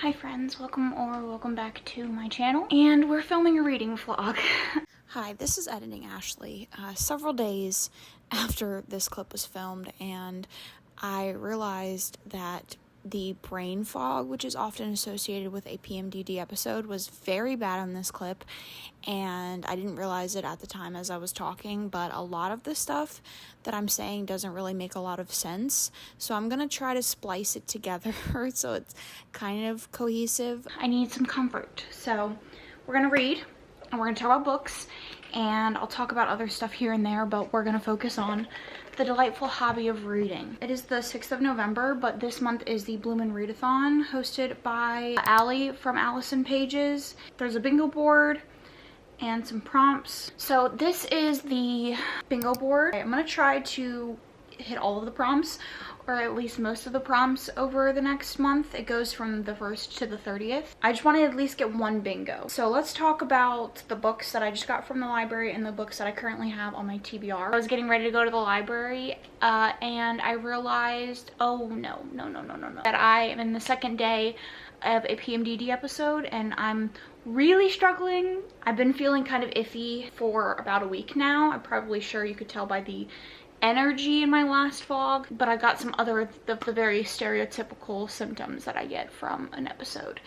Hi friends, welcome back to my channel, and we're filming a reading vlog. Hi, this is Editing Ashley. Several days after this clip was filmed, and I realized that the brain fog, which is often associated with a PMDD episode, was very bad on this clip, and I didn't realize it at the time as I was talking, but a lot of the stuff that I'm saying doesn't really make a lot of sense, so I'm gonna try to splice it together so it's kind of cohesive. I need some comfort, so we're gonna read, and we're gonna talk about books, and I'll talk about other stuff here and there, but we're gonna focus on the delightful hobby of reading. It is the 6th of November, but this month is the Bloomin' Readathon, hosted by Allie from Allison Pages. There's a bingo board and some prompts. So this is the bingo board. I'm gonna try to hit all of the prompts, or at least most of the prompts, over the next month. It goes from the 1st to the 30th. I just want to at least get one bingo. So let's talk about the books that I just got from the library and the books that I currently have on my TBR. I was getting ready to go to the library and I realized, oh no, that I am in the second day of a PMDD episode and I'm really struggling. I've been feeling kind of iffy for about a week now. I'm probably sure you could tell by the energy in my last vlog, but I got some other of the very stereotypical symptoms that I get from an episode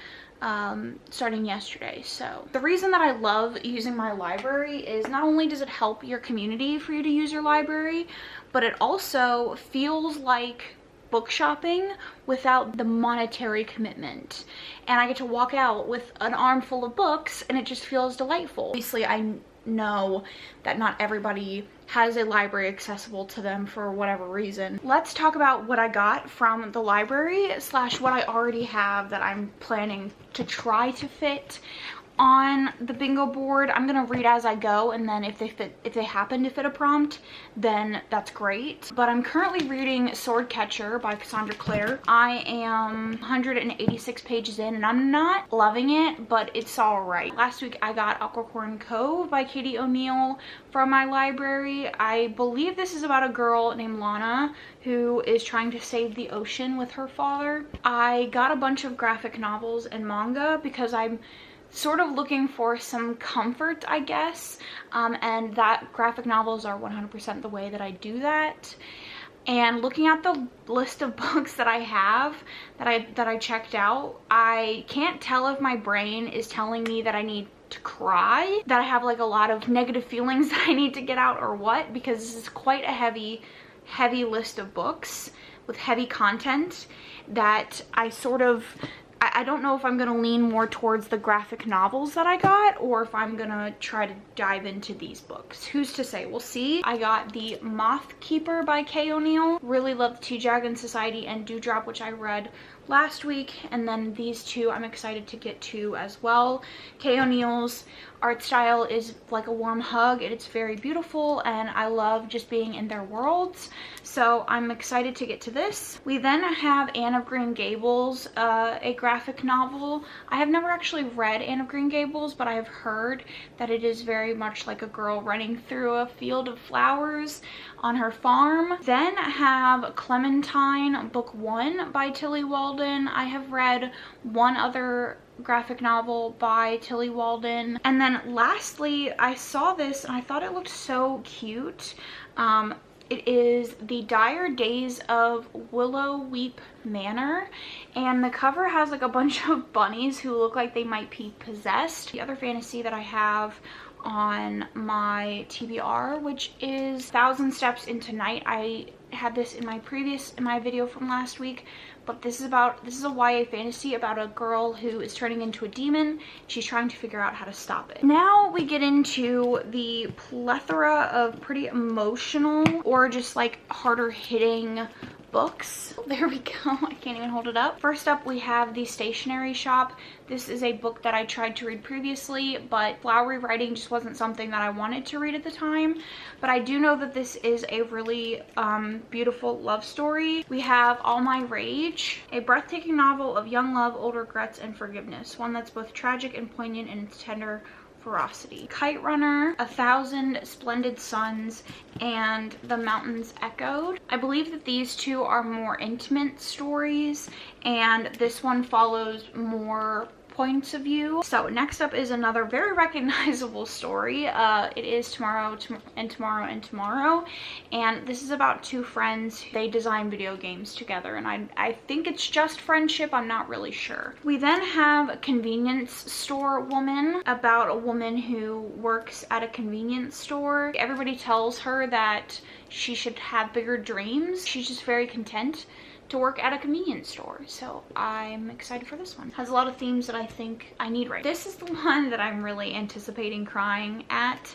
starting yesterday. So the reason that I love using my library is not only does it help your community for you to use your library, but it also feels like book shopping without the monetary commitment, and I get to walk out with an armful of books and it just feels delightful. Obviously I know that not everybody has a library accessible to them for whatever reason. Let's talk about what I got from the library slash what I already have that I'm planning to try to fit on the bingo board. I'm gonna read as I go, and then if they happen to fit a prompt, then that's great. But I'm currently reading Swordcatcher by Cassandra Clare. I am 186 pages in and I'm not loving it, but it's all right. Last week I got Aquacorn Cove by Katie O'Neill from my library. I believe this is about a girl named Lana who is trying to save the ocean with her father. I got a bunch of graphic novels and manga because I'm sort of looking for some comfort, I guess, and that graphic novels are 100% the way that I do that. And looking at the list of books that I have that I checked out, I can't tell if my brain is telling me that I need to cry, that I have like a lot of negative feelings that I need to get out, or what, because this is quite a heavy list of books with heavy content that I don't know if I'm gonna lean more towards the graphic novels that I got or if I'm gonna try to dive into these books. Who's to say? We'll see. I got the Moth Keeper by Kay O'Neill. Really love the Tea Dragon Society and Dewdrop, which I read last week, and then these two I'm excited to get to as well. Kay O'Neill's art style is like a warm hug, and it's very beautiful, and I love just being in their worlds, so I'm excited to get to this. We then have Anne of Green Gables, a graphic novel. I have never actually read Anne of Green Gables, but I have heard that it is very much like a girl running through a field of flowers on her farm. Then I have Clementine, book 1 by Tilly Walden. I have read one other graphic novel by Tilly Walden. And then lastly, I saw this and I thought it looked so cute. It is The Dire Days of Willow Weep Manor, and the cover has like a bunch of bunnies who look like they might be possessed. The other fantasy that I have on my TBR, which is 1,000 Steps into Night. I had this in my video from last week, but this is a YA fantasy about a girl who is turning into a demon. She's trying to figure out how to stop it. Now we get into the plethora of pretty emotional or just like harder hitting books. There we go. I can't even hold it up. First up, we have The Stationery Shop. This is a book that I tried to read previously, but flowery writing just wasn't something that I wanted to read at the time. But I do know that this is a really beautiful love story. We have All My Rage, a breathtaking novel of young love, old regrets, and forgiveness. One that's both tragic and poignant in its tender Ferocity. Kite Runner, 1,000 Splendid Suns, and The Mountains Echoed. I believe that these two are more intimate stories, and this one follows more points of view. So next up is another very recognizable story. It is Tomorrow and Tomorrow and Tomorrow, and this is about two friends. They design video games together, and I think it's just friendship. I'm not really sure. We then have a Convenience Store Woman, about a woman who works at a convenience store. Everybody tells her that she should have bigger dreams. She's just very content to work at a convenience store. So I'm excited for this one. Has a lot of themes that I think I need right. This is the one that I'm really anticipating crying at,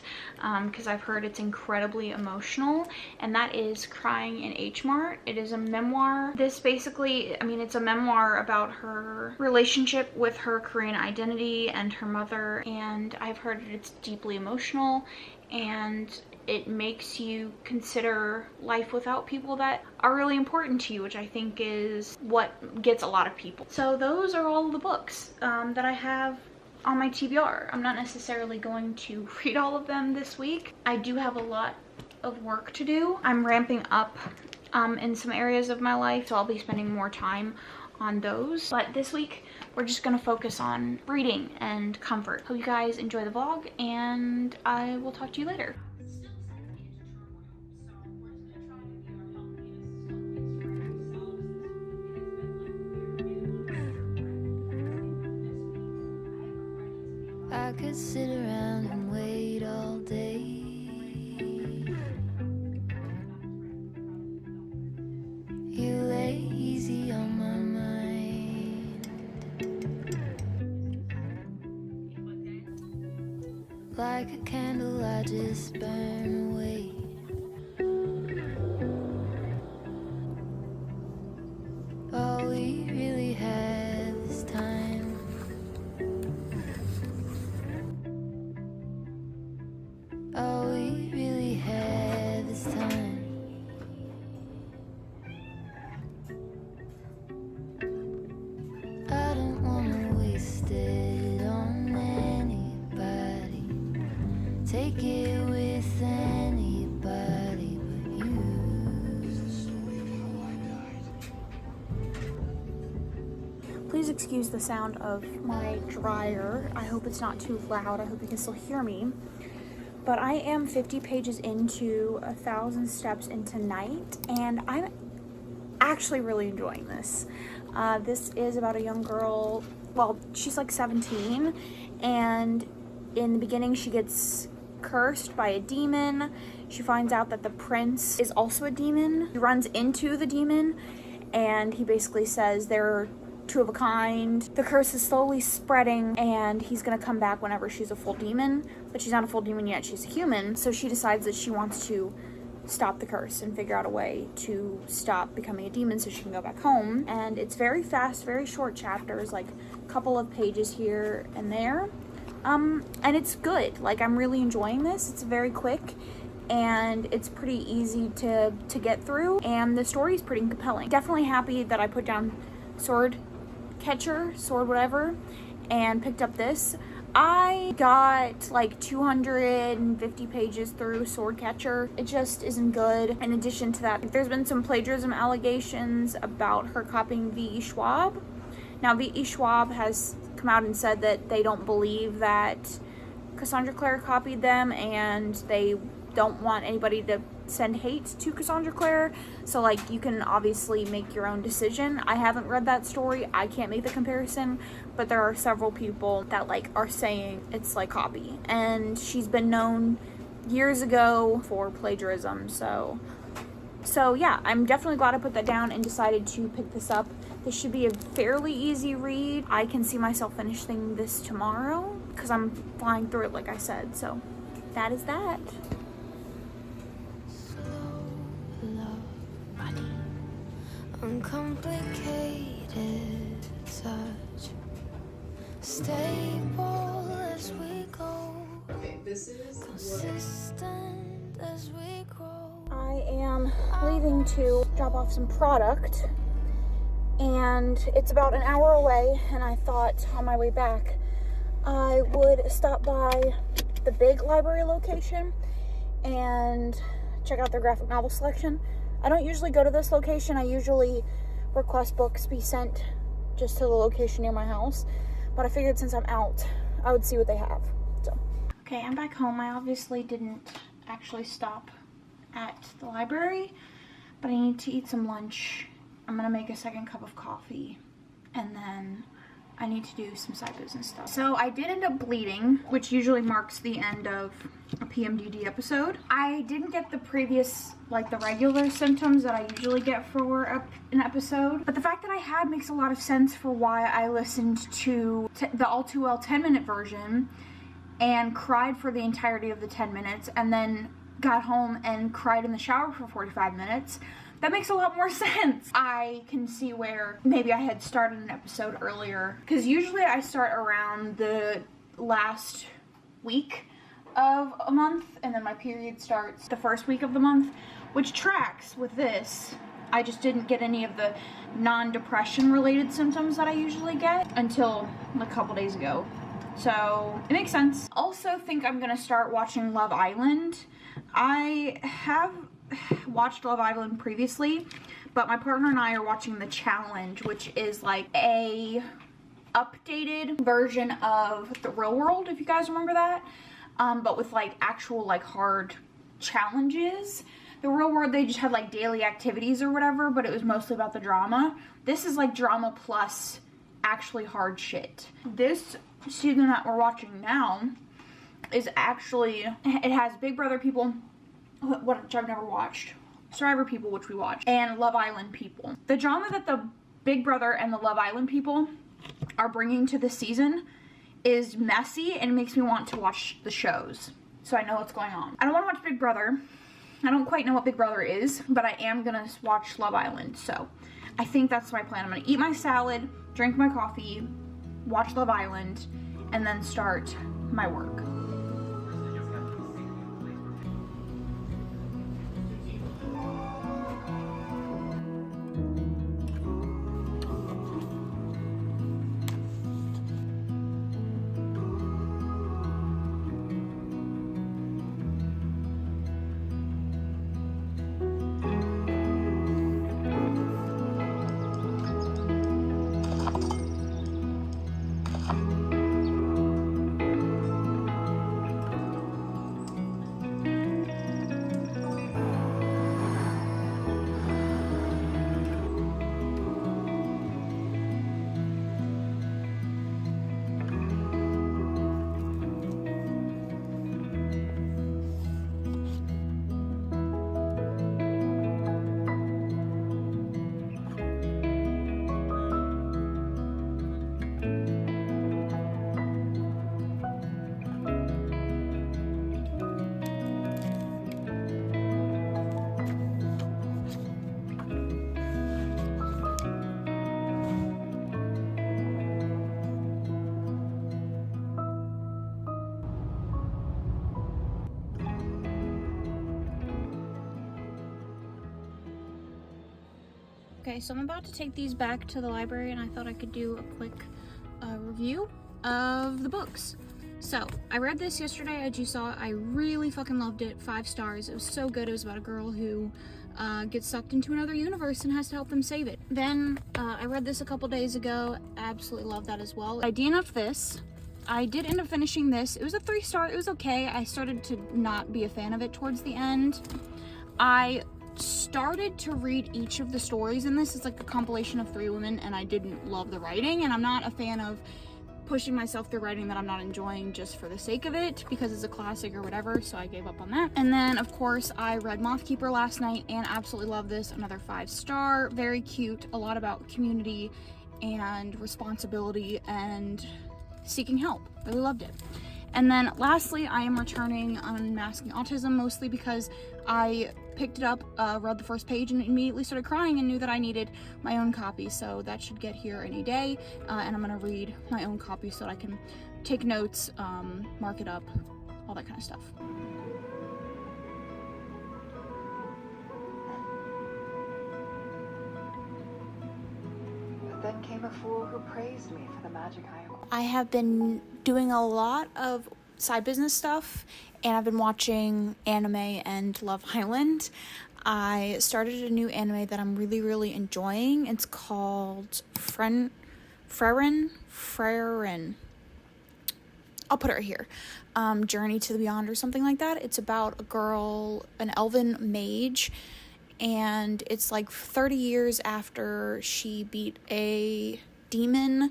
because I've heard it's incredibly emotional, and that is Crying in H Mart. It is a memoir. This basically, I mean, it's a memoir about her relationship with her Korean identity and her mother, and I've heard that it's deeply emotional, and it makes you consider life without people that are really important to you, which I think is what gets a lot of people. So those are all the books that I have on my TBR. I'm not necessarily going to read all of them this week. I do have a lot of work to do. I'm ramping up in some areas of my life, so I'll be spending more time on those. But this week, we're just gonna focus on reading and comfort. Hope you guys enjoy the vlog, and I will talk to you later. I could sit around and wait all day. You lay easy on my mind, like a candle I just burn away. All we really have is time. All we really have is time. I don't wanna waste it on anybody. Take it with anybody but you. Please excuse the sound of my dryer. I hope it's not too loud. I hope you can still hear me. But I am 50 pages into 1,000 Steps into Night, and I'm actually really enjoying this. This is about a young girl, well, she's like 17, and in the beginning she gets cursed by a demon. She finds out that the prince is also a demon. She runs into the demon, and he basically says they're two of a kind. The curse is slowly spreading, and he's gonna come back whenever she's a full demon, but she's not a full demon yet, she's a human. So she decides that she wants to stop the curse and figure out a way to stop becoming a demon so she can go back home. And it's very fast, very short chapters, like a couple of pages here and there. And it's good. Like, I'm really enjoying this. It's very quick, and it's pretty easy to get through, and the story is pretty compelling. Definitely happy that I put down sword whatever, and picked up this. I got like 250 pages through Swordcatcher. It just isn't good. In addition to that, there's been some plagiarism allegations about her copying V.E. Schwab. Now, V.E. Schwab has come out and said that they don't believe that Cassandra Clare copied them, and they don't want anybody to send hate to Cassandra Clare. So, like, you can obviously make your own decision. I haven't read that story. I can't make the comparison, but there are several people that, like, are saying it's like copy. And she's been known years ago for plagiarism. So yeah, I'm definitely glad I put that down and decided to pick this up. This should be a fairly easy read. I can see myself finishing this tomorrow because I'm flying through it, like I said. So that is that. Uncomplicated touch, stable as we go. Okay, this is consistent as we grow. I am leaving to drop off some product, and it's about an hour away, and I thought on my way back I would stop by the big library location and check out their graphic novel selection. I don't usually go to this location. I usually request books be sent just to the location near my house. But I figured since I'm out, I would see what they have. So, okay, I'm back home. I obviously didn't actually stop at the library, but I need to eat some lunch. I'm gonna make a second cup of coffee, and then I need to do some side business stuff. So I did end up bleeding, which usually marks the end of a PMDD episode. I didn't get the previous, like the regular symptoms that I usually get for an episode, but the fact that I had makes a lot of sense for why I listened to the All Too Well 10-minute version and cried for the entirety of the 10 minutes and then got home and cried in the shower for 45 minutes. That makes a lot more sense. I can see where maybe I had started an episode earlier, because usually I start around the last week of a month, and then my period starts the first week of the month, which tracks with this. I just didn't get any of the non-depression related symptoms that I usually get until a couple days ago. So it makes sense. Also think I'm gonna start watching Love Island. I have watched Love Island previously, but my partner and I are watching the challenge, which is like a updated version of The Real World, if you guys remember that, but with like actual like hard challenges. The Real World, they just had like daily activities or whatever, but it was mostly about the drama. This is like drama plus actually hard shit. This season that we're watching now is actually, it has Big Brother people, which I've never watched, Survivor people, which we watch, and Love Island people. The drama that the Big Brother and the Love Island people are bringing to this season is messy and makes me want to watch the shows, so I know what's going on. I don't want to watch Big Brother. I don't quite know what Big Brother is, but I am gonna watch Love Island, so I think that's my plan. I'm gonna eat my salad, drink my coffee, watch Love Island, and then start my work. Okay, so I'm about to take these back to the library, and I thought I could do a quick review of the books. So, I read this yesterday, as you saw. I really fucking loved it. 5 stars. It was so good. It was about a girl who gets sucked into another universe and has to help them save it. Then, I read this a couple days ago. Absolutely loved that as well. I DNF'd this. I did end up finishing this. It was a 3-star. It was okay. I started to not be a fan of it towards the end. I started to read each of the stories in this. It's like a compilation of 3 women, and I didn't love the writing, and I'm not a fan of pushing myself through writing that I'm not enjoying just for the sake of it, because it's a classic or whatever, so I gave up on that. And then, of course, I read Mothkeeper last night, and absolutely love this. Another 5-star, very cute, a lot about community and responsibility and seeking help. Really loved it. And then lastly, I am returning Unmasking Autism, mostly because I picked it up, read the first page, and immediately started crying and knew that I needed my own copy. So that should get here any day, and I'm gonna read my own copy so that I can take notes, mark it up, all that kind of stuff. But then came a fool who praised me for the magic I hold. I have been doing a lot of side business stuff, and I've been watching anime and Love Island. I started a new anime that I'm really, really enjoying. It's called Freren. I'll put it right here. Journey to the Beyond or something like that. It's about a girl, an elven mage, and it's like 30 years after she beat a demon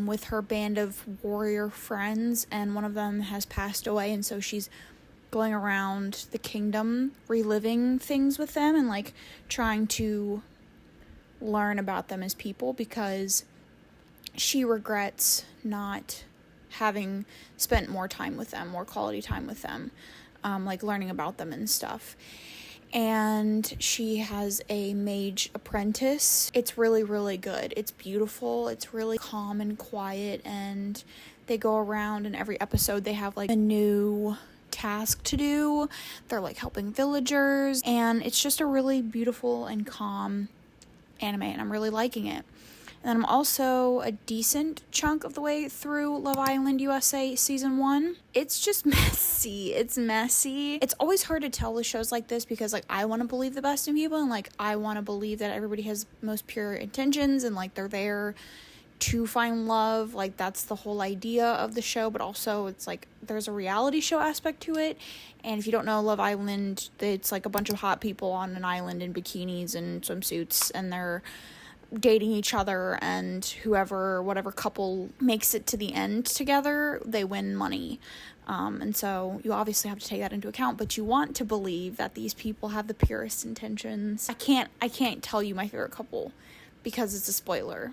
with her band of warrior friends, and one of them has passed away, and so she's going around the kingdom reliving things with them and like trying to learn about them as people, because she regrets not having spent more time with them, more quality time with them, like learning about them and stuff. And she has a mage apprentice. It's really, really good. It's beautiful. It's really calm and quiet, and they go around, and every episode they have like a new task to do. They're like helping villagers, and it's just a really beautiful and calm anime, and I'm really liking it. And I'm also a decent chunk of the way through Love Island USA Season 1. It's just messy. It's messy. It's always hard to tell with shows like this, because like I want to believe the best in people, and like I want to believe that everybody has most pure intentions, and like they're there to find love. Like that's the whole idea of the show, but also it's like there's a reality show aspect to it. And if you don't know Love Island, it's like a bunch of hot people on an island in bikinis and swimsuits, and they're dating each other, and whatever couple makes it to the end together, they win money. And so you obviously have to take that into account, but you want to believe that these people have the purest intentions. I can't tell you my favorite couple because it's a spoiler,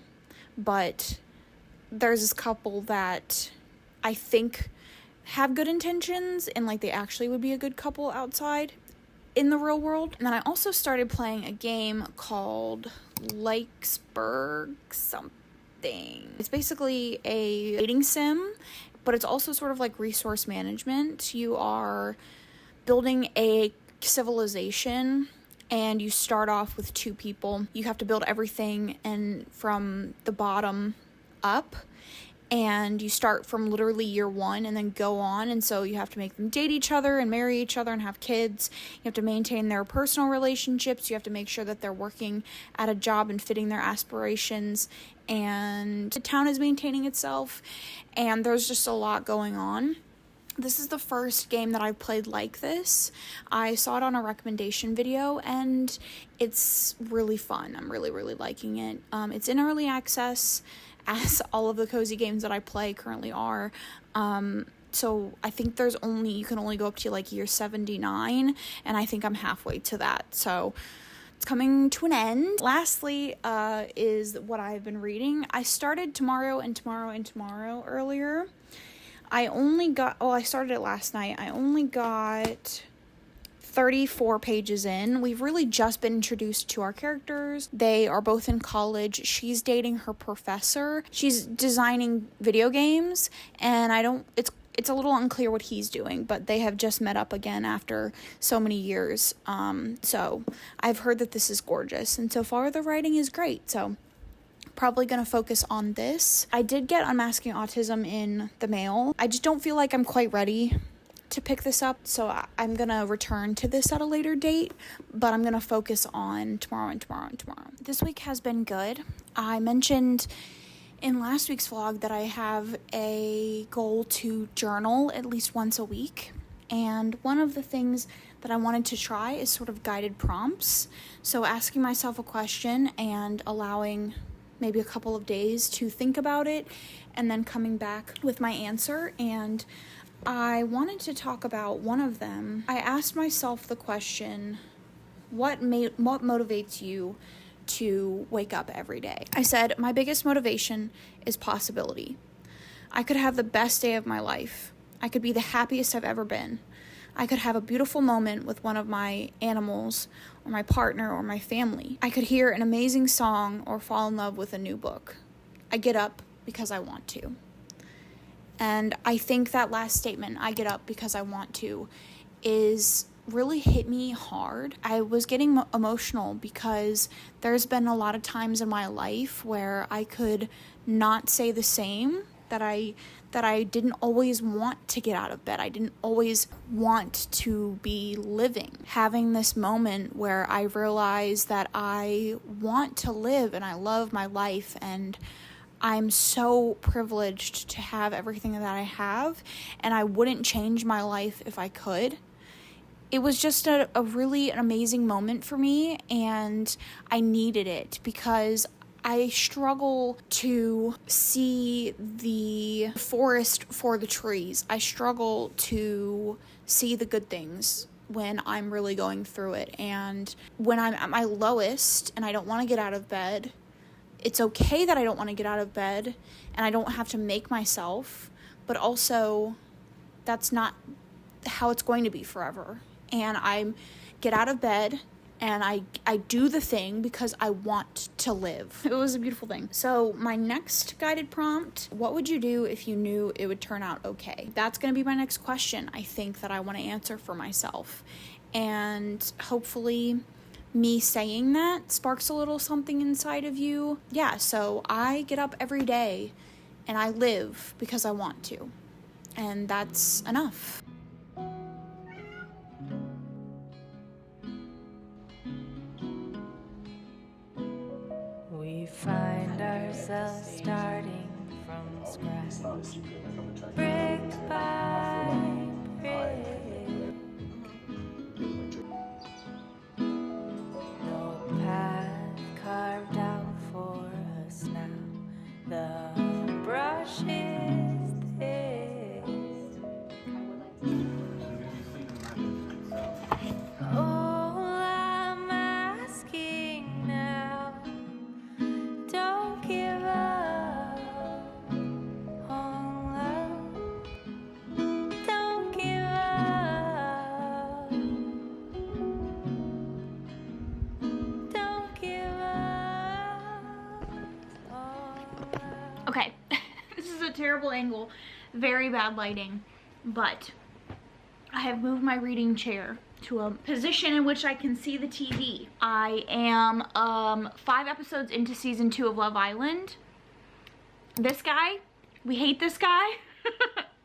but there's this couple that I think have good intentions, and like they actually would be a good couple outside in the real world. And then I also started playing a game called Lakesburg something. It's basically a dating sim, but it's also sort of like resource management. You are building a civilization, and you start off with 2 people. You have to build everything and from the bottom up, and you start from literally year 1 and then go on. And so you have to make them date each other and marry each other and have kids. You have to maintain their personal relationships. You have to make sure that they're working at a job and fitting their aspirations, and the town is maintaining itself, and there's just a lot going on. This is the first game that I've played like this. I saw it on a recommendation video, and it's really fun. I'm really, really liking it. It's in early access, as all of the cozy games that I play currently are. So I think you can only go up to like year 79, and I think I'm halfway to that. So it's coming to an end. Lastly, is what I've been reading. I started Tomorrow and Tomorrow earlier. I started it last night. I only got 34 pages in. We've really just been introduced to our characters. They are both in college. She's dating her professor. She's designing video games, and it's a little unclear what he's doing, but they have just met up again after so many years. So I've heard that this is gorgeous, and so far the writing is great. So probably going to focus on this. I did get Unmasking Autism in the mail. I just don't feel like I'm quite ready to pick this up, so I'm going to return to this at a later date, but I'm going to focus on Tomorrow and Tomorrow. This week has been good. I mentioned in last week's vlog that I have a goal to journal at least once a week, and one of the things that I wanted to try is sort of guided prompts. So asking myself a question and allowing maybe a couple of days to think about it, and then coming back with my answer. And I wanted to talk about one of them. I asked myself the question, what motivates you to wake up every day? I said, my biggest motivation is possibility. I could have the best day of my life. I could be the happiest I've ever been. I could have a beautiful moment with one of my animals, or my partner, or my family. I could hear an amazing song or fall in love with a new book. I get up because I want to. And I think that last statement, I get up because I want to, is really hit me hard. I was getting emotional because there's been a lot of times in my life where I could not say the same that I didn't always want to get out of bed. I didn't always want to be living. Having this moment where I realized that I want to live and I love my life, and I'm so privileged to have everything that I have, and I wouldn't change my life if I could. It was just a really an amazing moment for me, and I needed it because I struggle to see the forest for the trees. I struggle to see the good things when I'm really going through it. And when I'm at my lowest and I don't want to get out of bed, it's okay that I don't want to get out of bed and I don't have to make myself, but also that's not how it's going to be forever. And I get out of bed and I do the thing because I want to live. It was a beautiful thing. So my next guided prompt, what would you do if you knew it would turn out okay? That's going to be my next question, I think, that I want to answer for myself. And hopefully me saying that sparks a little something inside of you. Yeah, so I get up every day and I live because I want to. And that's enough. We find ourselves starting from scratch, brick by brick. No path carved out for us now. The brush is thick. All I'm asking now, don't give up on love. Don't give up. Don't give up on love. Okay, this is a terrible angle, very bad lighting, but I have moved my reading chair to a position in which I can see the TV. I am 5 episodes into season 2 of Love Island. This guy, we hate this guy,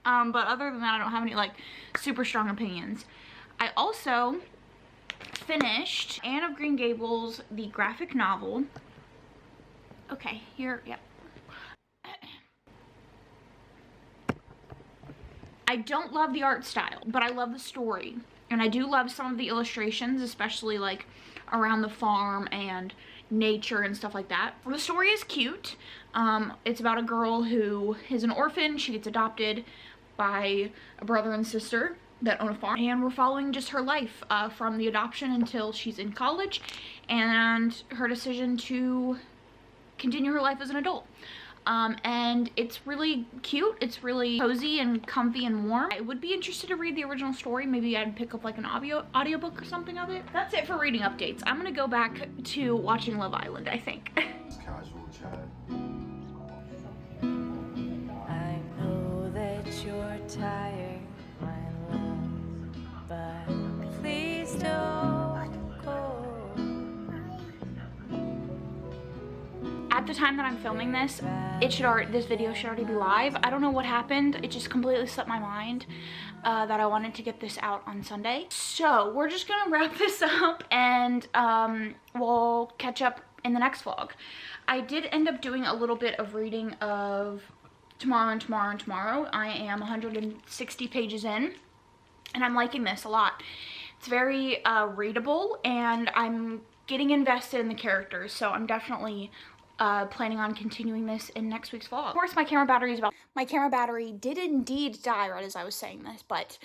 but other than that, I don't have any like super strong opinions. I also finished Anne of Green Gables, the graphic novel. Okay, here, yep. I don't love the art style, but I love the story. And I do love some of the illustrations, especially like around the farm and nature and stuff like that. The story is cute. It's about a girl who is an orphan. She gets adopted by a brother and sister that own a farm. And we're following just her life from the adoption until she's in college and her decision to continue her life as an adult. And it's really cute. It's really cozy and comfy and warm. I would be interested to read the original story. Maybe I'd pick up like an audiobook or something of it. That's it for reading updates. I'm gonna go back to watching Love Island, I think. Casual chat. I know that you're tired, my love, but please don't go. At the time that I'm filming this, this video should already be live. I don't know what happened. It just completely slipped my mind that I wanted to get this out on Sunday. So we're just gonna wrap this up and we'll catch up in the next vlog. I did end up doing a little bit of reading of Tomorrow and Tomorrow and Tomorrow. I am 160 pages in and I'm liking this a lot. It's very readable and I'm getting invested in the characters, so I'm definitely planning on continuing this in next week's vlog. Of course, my camera battery did indeed die right as I was saying this, but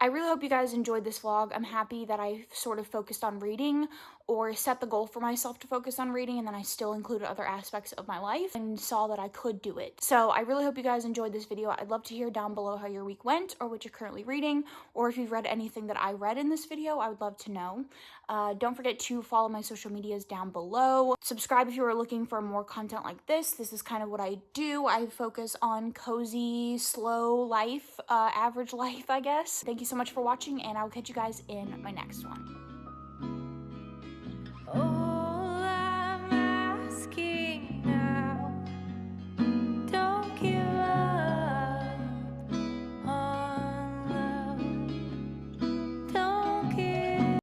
I really hope you guys enjoyed this vlog. I'm happy that I sort of focused on reading, or set the goal for myself to focus on reading, and then I still included other aspects of my life and saw that I could do it. So I really hope you guys enjoyed this video. I'd love to hear down below how your week went, or what you're currently reading, or if you've read anything that I read in this video. I would love to know. Don't forget to follow my social medias down below. Subscribe if you are looking for more content like this. This is kind of what I do. I focus on cozy, slow life, average life, I guess. Thank you so much for watching, and I'll catch you guys in my next one.